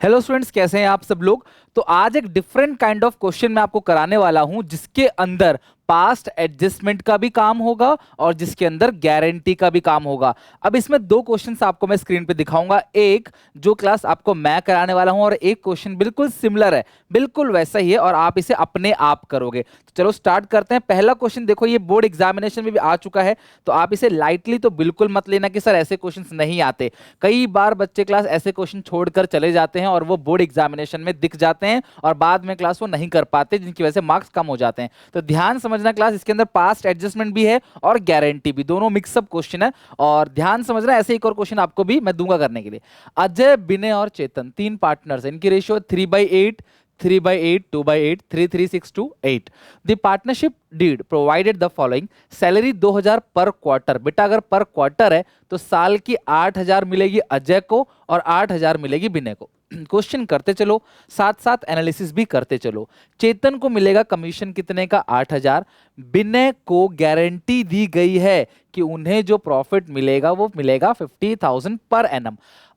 Hello students, कैसे हैं आप सब लोग। तो आज एक डिफरेंट काइंड ऑफ क्वेश्चन मैं आपको कराने वाला हूं जिसके अंदर पास्ट एडजस्टमेंट का भी काम होगा और जिसके अंदर गारंटी का भी काम होगा। अब इसमें दो क्वेश्चंस आपको मैं स्क्रीन पे दिखाऊंगा, एक जो क्लास आपको मैं कराने वाला हूं और एक क्वेश्चन बिल्कुल सिमिलर है, बिल्कुल वैसा ही है और आप इसे अपने आप करोगे। तो चलो स्टार्ट करते हैं। पहला क्वेश्चन देखो, ये बोर्ड एग्जामिनेशन में भी आ चुका है, तो आप इसे लाइटली तो बिल्कुल मत लेना कि सर ऐसे क्वेश्चंस नहीं आते। कई बार बच्चे क्लास ऐसे क्वेश्चन छोड़कर चले जाते हैं और वो बोर्ड एग्जामिनेशन में दिख जाते हैं और बाद में क्लास वो नहीं कर पाते, जिनकी वजह से मार्क्स कम हो जाते हैं। तो ध्यान समझना क्लास, इसके अंदर पास्ट एडजस्टमेंट भी है और गारंटी भी, दोनों मिक्सअप क्वेश्चन है। और ध्यान समझना, ऐसे एक और क्वेश्चन आपको भी मैं दूंगा करने के लिए। अजय, विनय और चेतन तीन पार्टनर्स, इनकी ratio 3/8, 3/8, 2/8, 3, 3, 6, 2, 8। The partnership deed provided the following. Salary 2000 per quarter. बेटा अगर पर क्वार्टर है तो साल की 8000 मिलेगी अजय को और 8000 मिलेगी विनय को। क्वेश्चन करते चलो, साथ साथ एनालिसिस भी करते चलो। चेतन को मिलेगा कमीशन कितने का? 8000। विनय को गारंटी दी गई है कि उन्हें जो प्रॉफिट मिलेगा वो मिलेगा 50,000 पर एनम।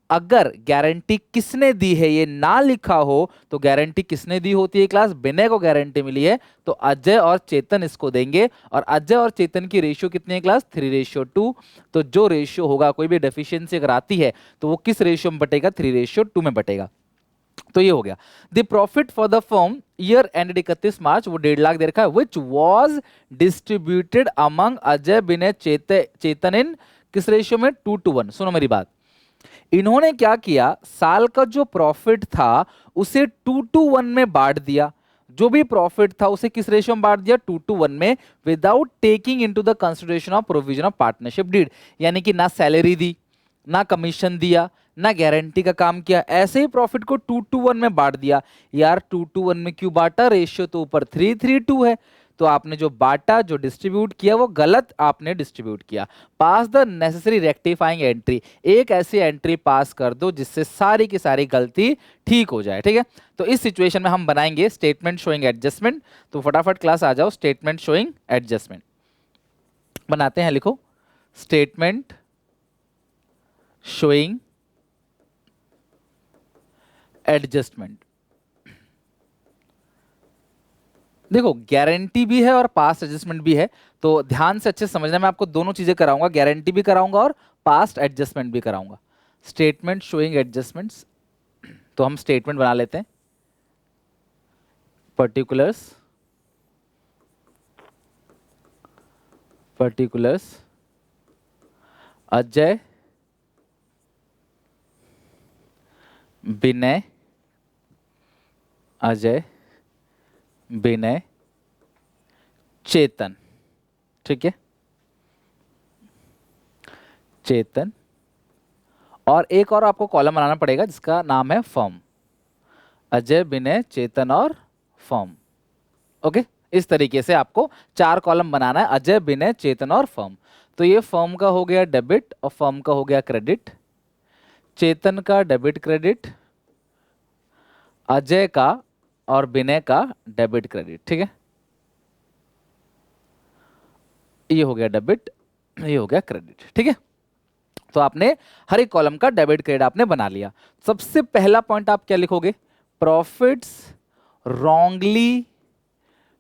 अगर गारंटी किसने दी है ये ना लिखा हो तो गारंटी किसने दी होती है क्लास? विनय को गारंटी मिली है तो अजय और चेतन इसको देंगे। और अजय और चेतन की रेशियो कितनी है क्लास? 3:2। तो जो रेशियो होगा, कोई भी डेफिशिएंसी अगर आती है तो वो किस रेशियो में बटेगा? 3:2 में बटेगा। तो ये हो गया। The profit for the firm year ended 31 March, वो 1.5 लाख दे रखा है, which was distributed among Ajay, Vinay, Chetan in किस रेशियो में? 2:1। सुनो मेरी बात, इन्होंने क्या किया, साल का जो प्रॉफिट था उसे 2:1 में बांट दिया। जो भी प्रॉफिट था उसे किस रेशियो में बांट दिया? 2:1 में, without taking into the consideration of provision of partnership deed. यानी कि ना सैलरी दी, ना कमीशन दिया, ना गारंटी का काम किया, ऐसे ही प्रॉफिट को 2:1 में बांट दिया। यार 2:1 में क्यों बांटा? रेशियो तो ऊपर 3:2 है। तो आपने जो बांटा, जो डिस्ट्रीब्यूट किया, वो गलत आपने डिस्ट्रीब्यूट किया। पास द नेसेसरी रेक्टिफाइंग एंट्री, एक ऐसी एंट्री पास कर दो जिससे सारी की सारी गलती ठीक हो जाए। ठीक है, तो इस सिचुएशन में हम बनाएंगे स्टेटमेंट शोइंग एडजस्टमेंट। तो फटाफट क्लास आ जाओ, स्टेटमेंट शोइंग एडजस्टमेंट बनाते हैं। लिखो स्टेटमेंट शोइंग एडजस्टमेंट। देखो गारंटी भी है और पास्ट एडजस्टमेंट भी है, तो ध्यान से अच्छे समझना, मैं आपको दोनों चीजें कराऊंगा, गारंटी भी कराऊंगा और पास्ट एडजस्टमेंट भी कराऊंगा। स्टेटमेंट शोइंग एडजस्टमेंट्स, तो हम स्टेटमेंट बना लेते हैं। पर्टिकुलर्स, पर्टिकुलर्स अजय, विनय, अजय, विनय, चेतन। ठीक है, चेतन। और एक और आपको कॉलम बनाना पड़ेगा जिसका नाम है फर्म। अजय, विनय, चेतन और फर्म। ओके, इस तरीके से आपको 4 कॉलम बनाना है, अजय, विनय, चेतन और फर्म। तो ये फर्म का हो गया डेबिट और फर्म का हो गया क्रेडिट, चेतन का डेबिट क्रेडिट, अजय का और विनय का डेबिट क्रेडिट। ठीक है, ये हो गया डेबिट, ये हो गया क्रेडिट। ठीक है, तो आपने हर एक कॉलम का डेबिट क्रेडिट आपने बना लिया। सबसे पहला पॉइंट आप क्या लिखोगे? Profits wrongly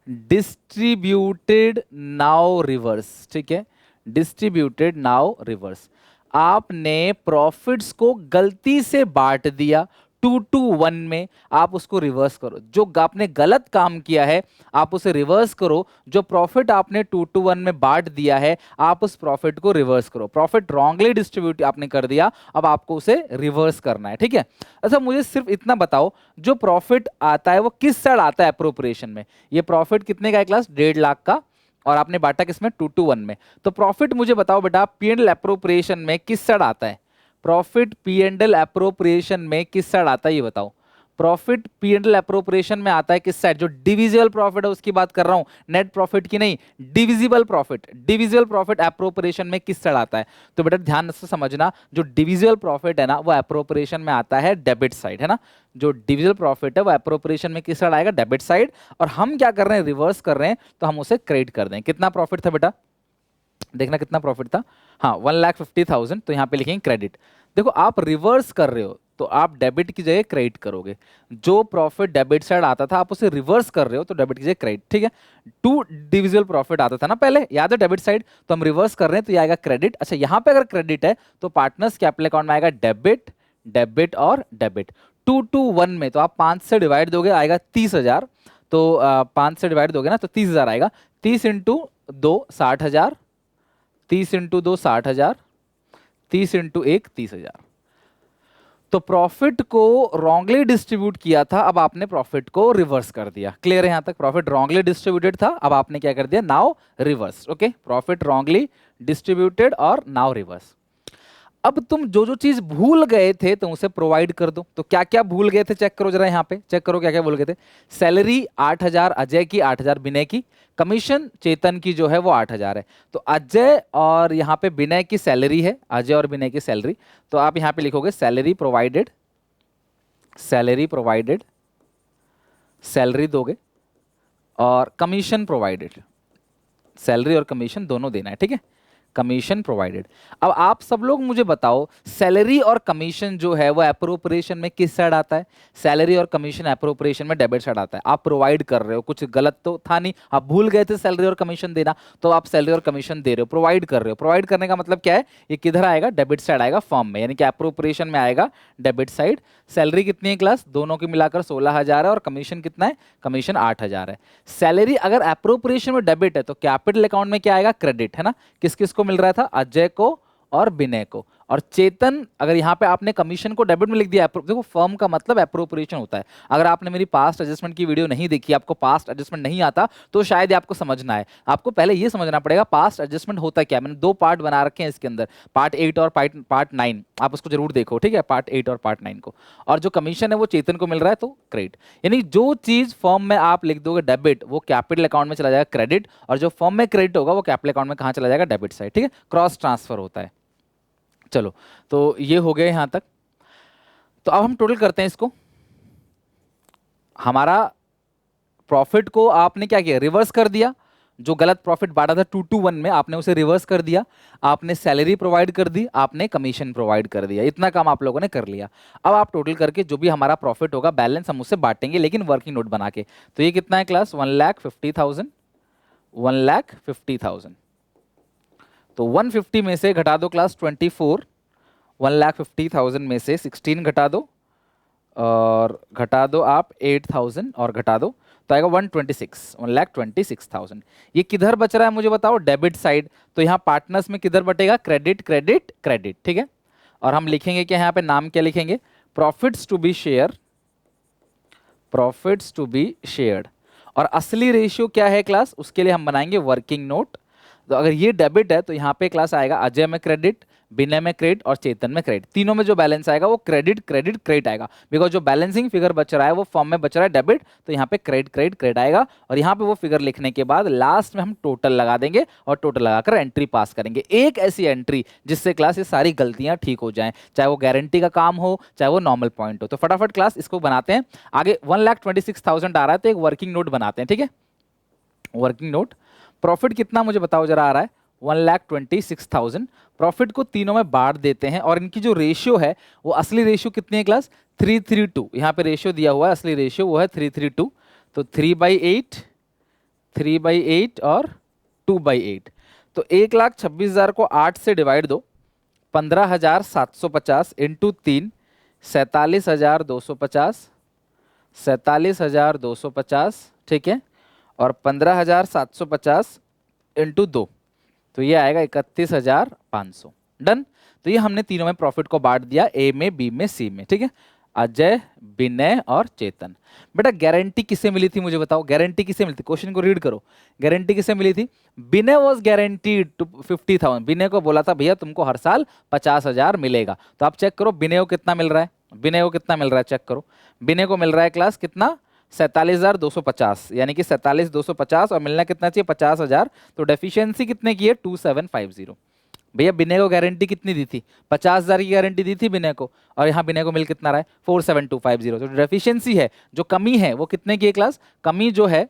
distributed now reverse. ठीक है, डिस्ट्रीब्यूटेड नाउ रिवर्स। आपने प्रॉफिट्स को गलती से बांट दिया 2:1 में, आप उसको रिवर्स करो। जो आपने गलत काम किया है आप उसे रिवर्स करो। जो प्रॉफिट आपने 2:1 में बांट दिया है आप उस प्रॉफिट को रिवर्स करो। प्रॉफिट रॉन्गली डिस्ट्रीब्यूट आपने कर दिया, अब आपको उसे रिवर्स करना है। ठीक है, अच्छा मुझे सिर्फ इतना बताओ, जो प्रॉफिट आता है वो किस साइड आता है अप्रोप्रिएशन में? ये प्रॉफिट कितने का है क्लास? 1.5 लाख का, और आपने बांटा किसमें? 2:1 में। तो प्रॉफिट मुझे बताओ बेटा, P&L अप्रोप्रिएशन में किस साइड आता है? प्रॉफिट P&L अप्रोप्रिएशन में किस साइड आता है ये बताओ। प्रॉफिट P&L अप्रोप्रिएशन में आता है किस साइड? जो डिविजिबल प्रॉफिट है उसकी बात कर रहा हूं, नेट प्रॉफिट की नहीं, divisible profit. Divisible profit appropriation में किस साइड आता है? तो बेटा ध्यान से समझना, जो डिविजिबल प्रॉफिट है ना वो अप्रोप्रिएशन में आता है डेबिट साइड, है ना। जो डिविजिबल प्रॉफिट है वो अप्रोप्रिएशन में किस साइड आएगा? Debit side. और हम क्या कर रहे हैं? रिवर्स कर रहे हैं, तो हम उसे क्रेडिट कर दें। कितना प्रॉफिट था बेटा? देखना कितना प्रॉफिट था। हाँ 1,50,000, तो यहाँ पे लिखेंगे क्रेडिट। देखो आप रिवर्स कर रहे हो, तो आप डेबिट की जगह क्रेडिट करोगे। जो प्रॉफिट डेबिट साइड आता था आप उसे रिवर्स कर रहे हो तो डेबिट की जगह क्रेडिट, ठीक है। टू डिविजिबल प्रॉफिट आता था ना पहले, याद है डेबिट साइड, तो हम रिवर्स कर रहे हैं तो ये आएगा क्रेडिट। अच्छा यहाँ पे अगर क्रेडिट है तो पार्टनर्स कैपिटल अकाउंट में आएगा डेबिट, डेबिट और डेबिट। 2 to 1 में तो आप 5 से डिवाइड दोगे आएगा 30,000, तो 5 से डिवाइड दोगे ना तो 30,000 आएगा। 30 इंटू 2 60,000, 30 इंटू 2 60,000, 30 इंटू 1 30,000। तो प्रॉफिट को रॉन्गली डिस्ट्रीब्यूट किया था, अब आपने प्रॉफिट को रिवर्स कर दिया। क्लियर है यहां तक? प्रॉफिट रॉन्गली डिस्ट्रीब्यूटेड था, अब आपने क्या कर दिया, now reverse. Okay, profit wrongly distributed और नाउ रिवर्स। अब तुम जो जो चीज भूल गए थे तुम उसे प्रोवाइड कर दो। तो क्या क्या भूल गए थे चेक करो जरा, यहां पे चेक करो क्या क्या भूल गए थे। सैलरी 8,000 अजय की, 8,000 विनय की। कमीशन चेतन की जो है वो 8,000 है। तो अजय और यहाँ पे विनय की सैलरी है, अजय और विनय की सैलरी। तो आप यहाँ पे लिखोगे salary provided, salary provided, salary दोगे, और कमीशन प्रोवाइडेड, सैलरी और कमीशन दोनों देना है, ठीक है। Commission provided. अब आप सब लोग मुझे बताओ सैलरी और कमीशन जो है वो एप्रोप्रिएशन में किस साइड आता है? सैलरी और कमीशन एप्रोप्रिएशन में डेबिट साइड आता है। आप प्रोवाइड कर रहे हो, कुछ गलत तो था नहीं, आप भूल गए थे सैलरी और कमीशन देना, तो आप सैलरी और कमीशन दे रहे हो, प्रोवाइड कर रहे हो। प्रोवाइड करने का मतलब क्या है, ये किधर आएगा, डेबिट साइड आएगा फॉर्म में, यानी कि एप्रोप्रिएशन में आएगा डेबिट साइड। सैलरी कितनी है क्लास, दोनों की मिलाकर 16,000 है, और कमीशन कितना है, कमीशन 8,000 है। सैलरी अगर एप्रोप्रिएशन में डेबिट है तो कैपिटल अकाउंट में क्या आएगा, क्रेडिट, है ना। किस किस को मिल रहा था, अजय को और विनय को। और चेतन, अगर यहां पे आपने कमीशन को डेबिट में लिख दिया, देखो फर्म का मतलब एप्रोप्रिएशन होता है। अगर आपने मेरी पास्ट एडजस्टमेंट की वीडियो नहीं देखी, आपको पास्ट एडजस्टमेंट नहीं आता, तो शायद आपको समझना है। आपको पहले ये समझना पड़ेगा पास्ट एडजस्टमेंट होता क्या है। मैंने 2 पार्ट बना रखे हैं इसके अंदर, पार्ट 8 और पार्ट 9, आप उसको जरूर देखो, ठीक है, पार्ट 8 और पार्ट 9 को। और जो कमीशन है वो चेतन को मिल रहा है तो क्रेडिट, यानी जो चीज फर्म में आप लिख दोगे डेबिट वो कैपिटल अकाउंट में चला जाएगा क्रेडिट, और जो फर्म में क्रेडिट होगा वो कैपिटल अकाउंट में कहां चला जाएगा, डेबिट साइड, ठीक है। क्रॉस ट्रांसफर होता है। चलो, तो ये हो गए यहां तक। तो अब हम टोटल करते हैं इसको। हमारा प्रॉफिट को आपने क्या किया, रिवर्स कर दिया। जो गलत प्रॉफिट बांटा था 2 to 1 में, आपने उसे रिवर्स कर दिया। आपने सैलरी प्रोवाइड कर दी, आपने कमीशन प्रोवाइड कर दिया। इतना काम आप लोगों ने कर लिया। अब आप टोटल करके जो भी हमारा प्रॉफिट होगा बैलेंस हम उससे बांटेंगे, लेकिन वर्किंग नोट बना के। तो ये कितना है क्लास, 1,50,000, 1,50,000। तो 150 में से घटा दो क्लास 24, 1,50,000 में से 16 घटा दो, और घटा दो आप 8,000 और घटा दो, तो आएगा 126, 1,26,000। ये किधर बच रहा है मुझे बताओ, डेबिट साइड। तो यहाँ पार्टनर्स में किधर बटेगा, क्रेडिट क्रेडिट क्रेडिट, ठीक है। और हम लिखेंगे क्या, यहाँ पे नाम क्या लिखेंगे, profits to be share, profits to be shared. और असली रेशियो क्या है क्लास, उसके लिए हम बनाएंगे वर्किंग नोट। तो अगर ये डेबिट है तो यहाँ पे क्लास आएगा अजय में क्रेडिट, विनय में क्रेडिट और चेतन में क्रेडिट। तीनों में जो बैलेंस आएगा वो क्रेडिट क्रेडिट क्रेडिट आएगा, बिकॉज जो बैलेंसिंग फिगर बच रहा है वो फॉर्म में बच रहा है डेबिट, तो यहाँ पे क्रेडिट क्रेडिट क्रेडिट आएगा। और यहाँ पे वो फिगर लिखने के बाद लास्ट में हम टोटल लगा देंगे, और टोटल लगाकर एंट्री पास करेंगे। एक ऐसी एंट्री जिससे क्लास ये सारी गलतियां ठीक हो जाएं, चाहे वो गारंटी का काम हो चाहे वो नॉर्मल पॉइंट हो। तो फटाफट क्लास इसको बनाते हैं आगे। 1,26,000 आ रहा है तो एक वर्किंग नोट बनाते हैं, ठीक है। वर्किंग नोट, प्रॉफिट कितना मुझे बताओ जरा आ रहा है, 1,26,000। प्रॉफिट को तीनों में बांट देते हैं, और इनकी जो रेशियो है वो असली रेशियो कितनी है क्लास, 3:3:2। यहाँ पे रेशियो दिया हुआ है, असली रेशियो वो है 3:3:2। तो 3/8, 3/8 और 2/8। तो 1,26,000 को 8 से डिवाइड दो, 15,750 इंटू 3, 47,250, 47,250, ठीक है। और 15,750 इंटू 2, तो ये आएगा 31,500। डन। तो ये हमने तीनों में प्रॉफिट को बांट दिया, ए में, बी में, सी में, ठीक है। अजय, विनय और चेतन। बेटा गारंटी किसे मिली थी मुझे बताओ, गारंटी किसे मिली थी, क्वेश्चन को रीड करो। गारंटी किसे मिली थी, विनय वॉज गारंटीड टू 50,000। विनय को बोला था भैया तुमको हर साल 50,000 मिलेगा। तो आप चेक करो विनय को कितना मिल रहा है, विनय को कितना मिल रहा है, चेक करो। विनय को मिल रहा है क्लास कितना, 47,250, यानी कि 47,250, और मिलना कितना चाहिए, 50,000। तो डेफिशिएंसी कितने की है, 2750। भैया विनय को गारंटी कितनी दी थी, 50,000 की गारंटी दी थी विनय को, और यहाँ विनय को मिल कितना रहा है, 47,250। तो डेफिशिएंसी है, जो कमी है वो कितने की है क्लास, कमी जो है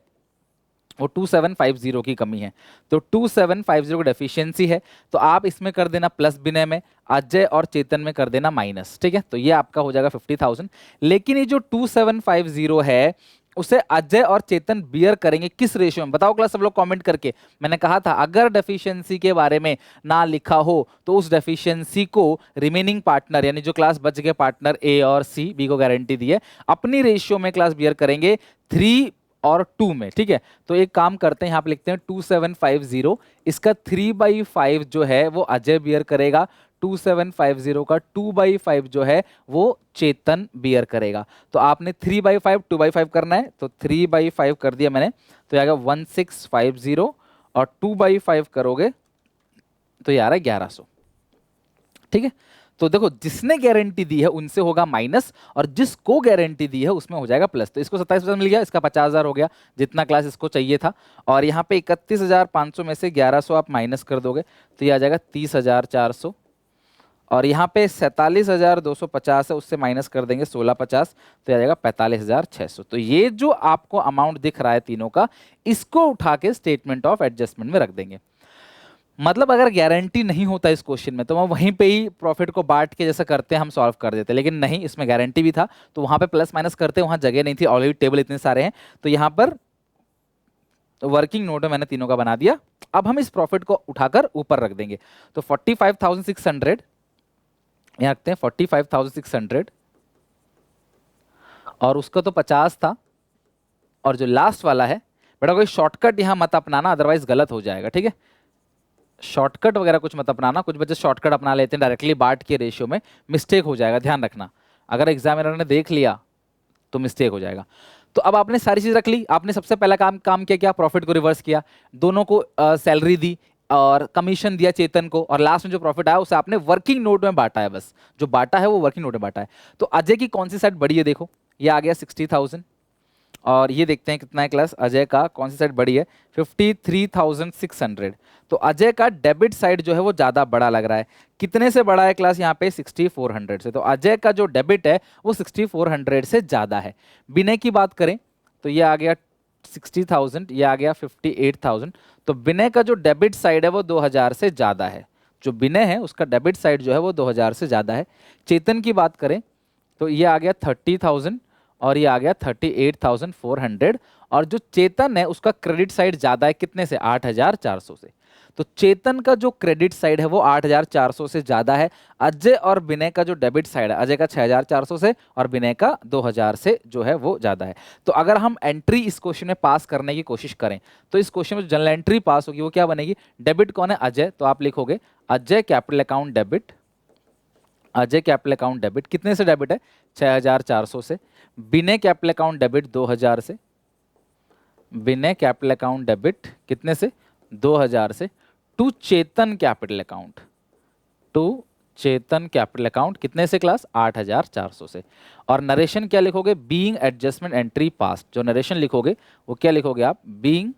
वो 2750 की कमी है। तो 2750 की डेफिशिएंसी है, तो आप इसमें कर देना प्लस, विनय में, अजय और चेतन में कर देना माइनस। ठीक है, तो ये आपका हो जाएगा 50,000। लेकिन ये जो 2750 है उसे अजय और चेतन बियर करेंगे किस रेशियो में, बताओ क्लास सब लोग कमेंट करके। मैंने कहा था अगर डेफिशिएंसी के बारे में ना लिखा हो तो उस डेफिशिएंसी को रिमेनिंग पार्टनर, यानी जो क्लास बच गए पार्टनर ए और सी, बी को गारंटी दी है, अपनी रेशियो में क्लास बियर करेंगे 3 और 2 में। ठीक है, तो एक काम करते हैं, यहाँ पे लिखते हैं 2750, इसका 3/5 जो है वो अजय बियर करेगा, 2750 का 2/5 जो है वो चेतन बियर करेगा। तो आपने 3/5 2/5 करना है, तो 3/5 कर दिया मैंने, तो ये आएगा 1650, और 2/5 करोगे तो ये आ रहा है 1100। ठीक है, तो देखो जिसने गारंटी दी है उनसे होगा माइनस, और जिसको गारंटी दी है उसमें हो जाएगा प्लस। तो इसको 27% मिल गया, इसका 50,000 हो गया जितना क्लास इसको चाहिए था, और यहाँ पे 31,500 में से 1100 आप माइनस कर दोगे तो ये आ जाएगा 30,400, और यहाँ पे 47,250 है, उससे माइनस कर देंगे 1650, तो ये आ जाएगा 45,600। तो ये जो आपको अमाउंट दिख रहा है तीनों का, इसको उठा के स्टेटमेंट ऑफ एडजस्टमेंट में रख देंगे। मतलब अगर गारंटी नहीं होता इस क्वेश्चन में तो हम वहीं पे ही प्रॉफिट को बांट के जैसा करते हैं हम सॉल्व कर देते, लेकिन नहीं, इसमें गारंटी भी था तो वहां पे प्लस माइनस करते, वहां जगह नहीं थी, ऑलरेडी टेबल इतने सारे हैं, तो यहाँ पर वर्किंग नोट में मैंने तीनों का बना दिया। अब हम इस प्रॉफिट को उठाकर ऊपर रख देंगे, तो 45,600 यहाँ रखते हैं, 45,600, और उसका तो 50 था, और जो लास्ट वाला है, बेटा कोई शॉर्टकट यहाँ मत अपनाना अदरवाइज गलत हो जाएगा। ठीक है, शॉर्टकट वगैरह कुछ मत अपनाना, कुछ बच्चे शॉर्टकट अपना लेते हैं डायरेक्टली बांट के रेशियो में, मिस्टेक हो जाएगा, ध्यान रखना, अगर एग्जामिनर ने देख लिया तो मिस्टेक हो जाएगा। तो अब आपने सारी चीज रख ली, आपने सबसे पहला काम किया क्या, प्रॉफिट को रिवर्स किया, दोनों को सैलरी दी और कमीशन दिया चेतन को, और लास्ट में जो प्रॉफिट आया उसे आपने वर्किंग नोट में बांटा है, बस जो बांटा है वो वर्किंग नोट में बांटा है। तो अजय की कौन सी साइड बड़ी है, देखो ये आ गया 60,000, और ये देखते हैं कितना है क्लास, अजय का कौन सी साइड बड़ी है, 53,600। तो अजय का डेबिट साइड जो है वो ज़्यादा बड़ा लग रहा है, कितने से बड़ा है क्लास, यहाँ पे 6400 से, तो अजय का जो डेबिट है वो 6400 से ज़्यादा है। विनय की बात करें तो ये आ गया 60,000, ये आ गया 58,000, तो विनय का जो डेबिट साइड है वो 2000 से ज़्यादा है, जो विनय है उसका डेबिट साइड जो है वो 2000 से ज़्यादा है। चेतन की बात करें तो ये आ गया 30,000, और ये आ गया 38,400, और जो चेतन है उसका क्रेडिट साइड ज्यादा है, कितने से, 8,400 से, तो चेतन का जो क्रेडिट साइड है वो 8,400 से ज्यादा है। अजय और विनय का जो डेबिट साइड है, अजय का 6,400 से और विनय का 2,000 से जो है वो ज्यादा है। तो अगर हम एंट्री इस क्वेश्चन में पास करने की कोशिश करें तो इस क्वेश्चन में जो जनरल एंट्री पास होगी वो क्या बनेगी, डेबिट कौन है, अजय, तो आप लिखोगे Ajay capital account debit, Ajay capital account debit कितने से डेबिट है, 6,400 से, विनय कैपिटल अकाउंट डेबिट 2,000 से, विनय कैपिटल अकाउंट डेबिट कितने से, 2,000 से, to Chetan capital account, to Chetan capital account कितने से क्लास, 8,400 से। और नरेशन क्या लिखोगे, बीइंग एडजस्टमेंट एंट्री पास्ट, जो नरेशन लिखोगे वो क्या लिखोगे आप, being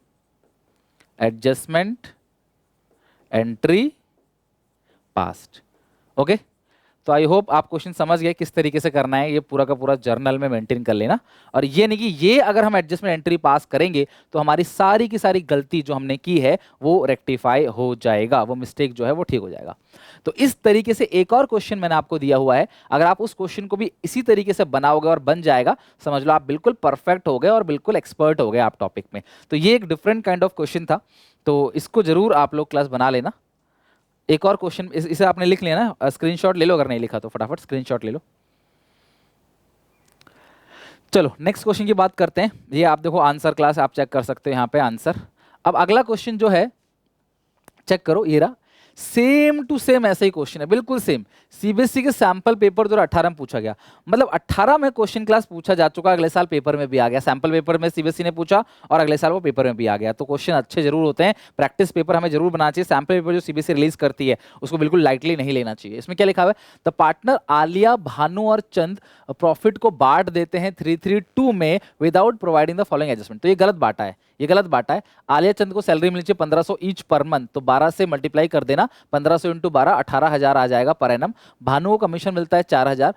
adjustment entry passed. Okay, तो आई होप आप क्वेश्चन समझ गए किस तरीके से करना है, ये पूरा का पूरा जर्नल में मेंटेन कर लेना, और ये नहीं कि ये अगर हम एडजस्टमेंट एंट्री पास करेंगे तो हमारी सारी की सारी गलती जो हमने की है वो रेक्टिफाई हो जाएगा, वो मिस्टेक जो है वो ठीक हो जाएगा। तो इस तरीके से एक और क्वेश्चन मैंने आपको दिया हुआ है, अगर आप उस क्वेश्चन को भी इसी तरीके से बनाओगे और बन जाएगा, समझ लो आप बिल्कुल परफेक्ट हो गए और बिल्कुल एक्सपर्ट हो गए आप टॉपिक में। तो ये एक डिफरेंट काइंड ऑफ क्वेश्चन था, तो इसको जरूर आप लोग क्लास बना लेना। एक और क्वेश्चन इसे आपने लिख लिया ना, स्क्रीनशॉट ले लो, अगर नहीं लिखा तो फटाफट स्क्रीनशॉट ले लो। चलो नेक्स्ट क्वेश्चन की बात करते हैं, ये आप देखो आंसर क्लास आप चेक कर सकते हो यहाँ पे आंसर। अब अगला क्वेश्चन जो है चेक करो, ये रहा, सेम टू सेम ऐसा ही क्वेश्चन है, बिल्कुल सेम, सीबीएसई के सैंपल पेपर 2018 में पूछा गया, मतलब 18 में क्वेश्चन क्लास पूछा जा चुका, अगले साल पेपर में भी आ गया, सैंपल पेपर में सीबीएसई ने पूछा और अगले साल वो पेपर में भी आ गया। तो क्वेश्चन अच्छे जरूर होते हैं, प्रैक्टिस पेपर हमें जरूर बनाना चाहिए, सैंपल पेपर जो सीबीएसई रिलीज करती है उसको बिल्कुल लाइटली नहीं लेना चाहिए। इसमें क्या लिखा हुआ है, द पार्टनर आलिया, भानु और चंद प्रॉफिट को बांट देते हैं 332 में without providing the following adjustment. तो ये गलत बांटा है, ये गलत बांटा है। आलिया चंद को सैलरी मिलनी चाहिए 1500 ईच पर मंथ, तो 12 से मल्टीप्लाई कर देना, 1500 इंटू 12 18,000 आ जाएगा पर एनम। भानु को कमीशन मिलता है 4,000,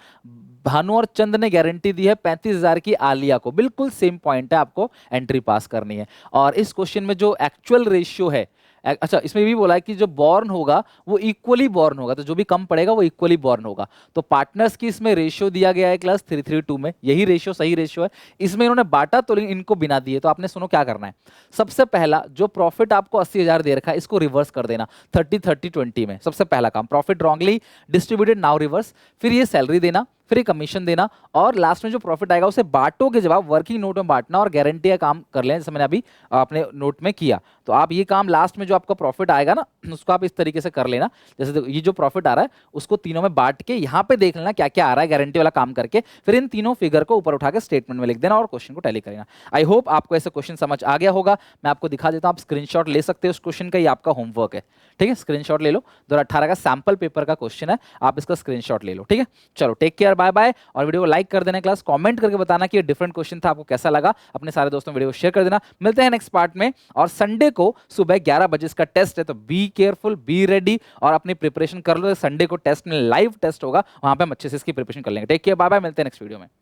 भानु और चंद ने गारंटी दी है 35,000 की आलिया को। बिल्कुल सेम पॉइंट है, आपको एंट्री पास करनी है। और इस क्वेश्चन में जो एक्चुअल रेशियो है, अच्छा इसमें भी बोला है कि जो बॉर्न होगा वो इक्वली बॉर्न होगा, तो जो भी कम पड़ेगा वो इक्वली बॉर्न होगा। तो पार्टनर्स की इसमें रेशियो दिया गया है क्लास 3:3:2 में, यही रेशियो सही रेशियो है। इसमें इन्होंने बांटा तो इनको बिना दिए, तो आपने सुनो क्या करना है। सबसे पहला जो प्रॉफिट आपको 80,000 दे रखा है इसको रिवर्स कर देना 30-30-20 में। सबसे पहला काम, profit wrongly distributed, now reverse. फिर ये सैलरी देना, फिर ये कमीशन देना, और लास्ट में जो प्रॉफिट आएगा उसे बांटोगे जब आप वर्किंग नोट में बांटना और गारंटी का काम कर लें, जैसे मैंने अभी अपने नोट में किया। तो आप ये काम लास्ट में जो आपका प्रॉफिट आएगा ना उसको आप इस तरीके से कर लेना। जैसे ये जो प्रॉफिट आ रहा है उसको तीनों में बांट के यहाँ पे देख लेना क्या क्या आ रहा है गारंटी वाला काम करके, फिर इन तीनों फिगर को ऊपर उठा के स्टेटमेंट में लिख देना और क्वेश्चन को टैली करना। आई होप आपको ऐसे क्वेश्चन समझ आ गया होगा। मैं आपको दिखा देता हूँ, आप स्क्रीनशॉट ले सकते हो उस क्वेश्चन का, ये आपका होमवर्क है। ठीक है, स्क्रीनशॉट ले लो, 2018 का सैंपल पेपर का क्वेश्चन है, आप इसका स्क्रीनशॉट ले लो। ठीक है, चलो टेक केयर, बाय बाय। और वीडियो को लाइक कर देना, क्लास कमेंट करके बताना कि ये डिफरेंट क्वेश्चन था, आपको कैसा लगा। अपने सारे दोस्तों वीडियो को शेयर कर देना। मिलते हैं नेक्स्ट पार्ट में। और संडे को सुबह 11 बजे इसका टेस्ट है, तो बी केयरफुल, बी रेडी और अपनी प्रिपरेशन कर लो। संडे को टेस्ट में लाइव टेस्ट होगा, वहां पे हम अच्छे से इसकी प्रिपरेशन कर लेंगे। टेक केयर, बाय बाय, मिलते हैं नेक्स्ट वीडियो में।